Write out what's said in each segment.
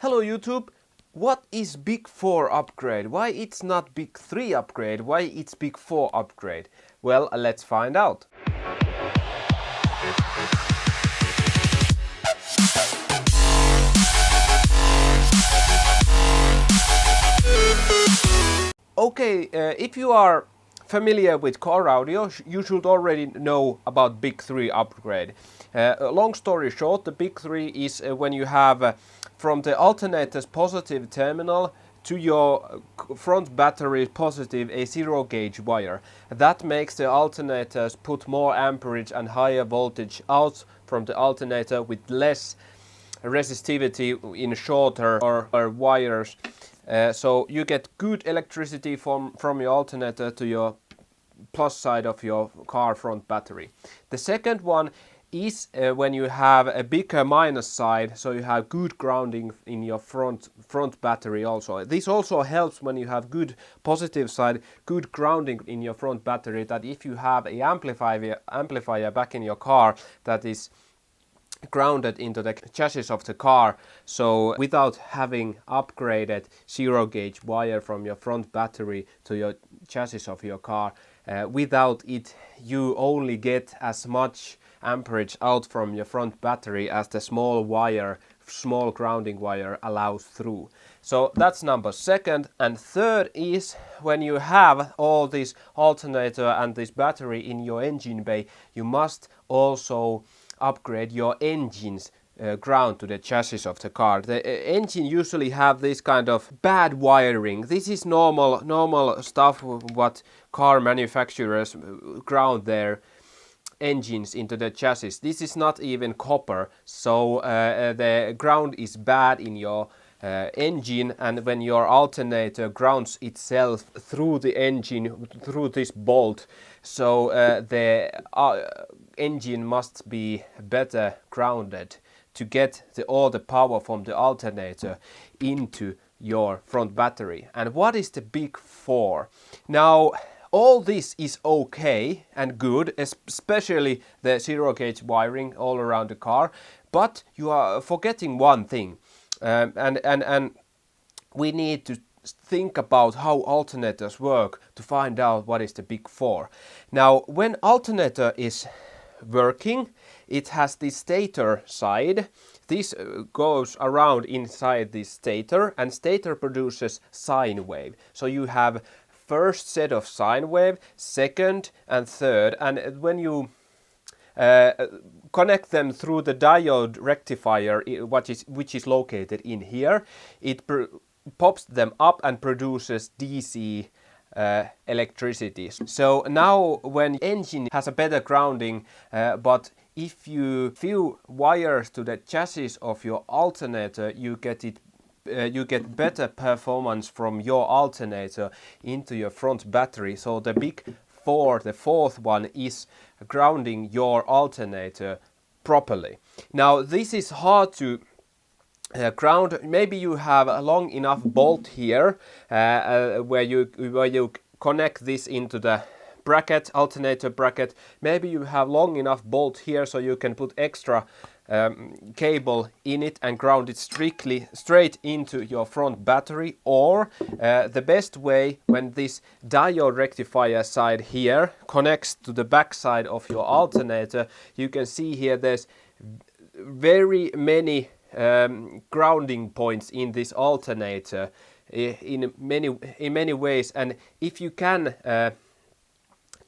Hello YouTube! What is BIG4 upgrade? Why it's not BIG3 upgrade? Why it's BIG4 upgrade? Well, let's find out. Okay, if you are familiar with car audio, you should already know about BIG3 upgrade. Long story short, the BIG3 is when you have from the alternator's positive terminal to your front battery positive a zero gauge wire. That makes the alternators put more amperage and higher voltage out from the alternator with less resistivity in shorter or wires. So you get good electricity from your alternator to your plus side of your car front battery. The second one is when you have a bigger minus side, so you have good grounding in your front battery also. This also helps when you have good positive side, good grounding in your front battery, that if you have a amplifier back in your car that is grounded into the chassis of the car, so without having upgraded zero gauge wire from your front battery to your chassis of your car, without it you only get as much amperage out from your front battery as the small grounding wire allows through. So that's number second. And third is when you have all this alternator and this battery in your engine bay, you must also upgrade your engine's ground to the chassis of the car. The engine usually have this kind of bad wiring. This is normal stuff what car manufacturers ground their engines into the chassis. This is not even copper, so the ground is bad in your engine, and when your alternator grounds itself through the engine through this bolt, so the engine must be better grounded to get all the power from the alternator into your front battery. And what is the BIG4? Now, all this is okay and good, especially the zero gauge wiring all around the car, but you are forgetting one thing, and we need to think about how alternators work to find out what is the BIG4. Now, when alternator is working, it has the stator side. This goes around inside this stator, and stator produces sine wave. So you have first set of sine wave, second and third, and when you connect them through the diode rectifier, which is located in here, it pops them up and produces DC electricity. So now when engine has a better grounding, but if you few wires to the chassis of your alternator, you get better performance from your alternator into your front battery. So the BIG4, the fourth one, is grounding your alternator properly. Now this is hard to ground. Maybe you have a long enough bolt here where you connect this into the bracket, alternator bracket. Maybe you have long enough bolt here so you can put extra cable in it and ground it straight into your front battery. Or the best way, when this diode rectifier side here connects to the back side of your alternator, you can see here there's very many grounding points in this alternator in many ways, and if you can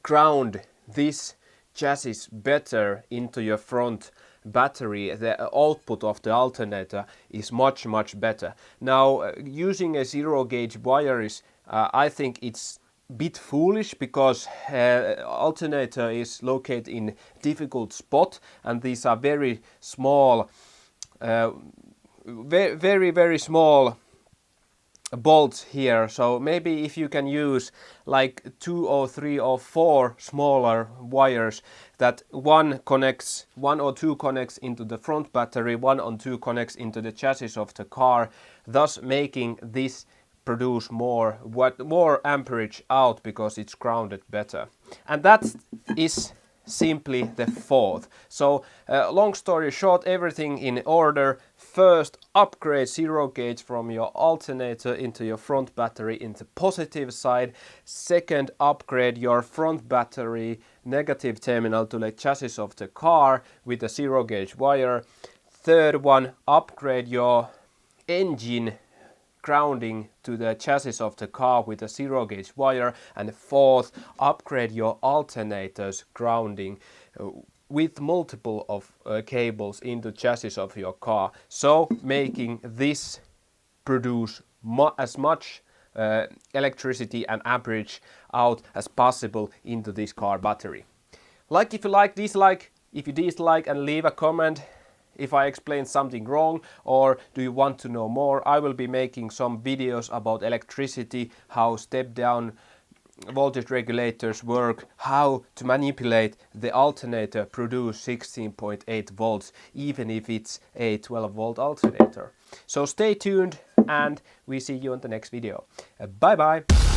ground this chassis better into your front battery, the output of the alternator is much better. Now, using a zero gauge wire is I think it's a bit foolish, because alternator is located in difficult spot, and these are very small, very small bolts here. So maybe if you can use like 2 or 3 or 4 smaller wires, that one or two connects into the front battery, 1 or 2 connects into the chassis of the car, thus making this produce more amperage out because it's grounded better. And that is simply the fourth. So long story short, everything in order. First, upgrade zero gauge from your alternator into your front battery into positive side. Second, upgrade your front battery negative terminal to the chassis of the car with a zero gauge wire. Third one, upgrade your engine grounding to the chassis of the car with a zero gauge wire. And fourth, upgrade your alternator's grounding with multiple of cables into chassis of your car, so making this produce as much electricity and amperage out as possible into this car battery. Like if you like, dislike. If you dislike, and leave a comment if I explained something wrong, or do you want to know more. I will be making some videos about electricity, how step down voltage regulators work, how to manipulate the alternator produce 16.8 volts even if it's a 12 volt alternator. So stay tuned and we see you on the next video. Bye bye!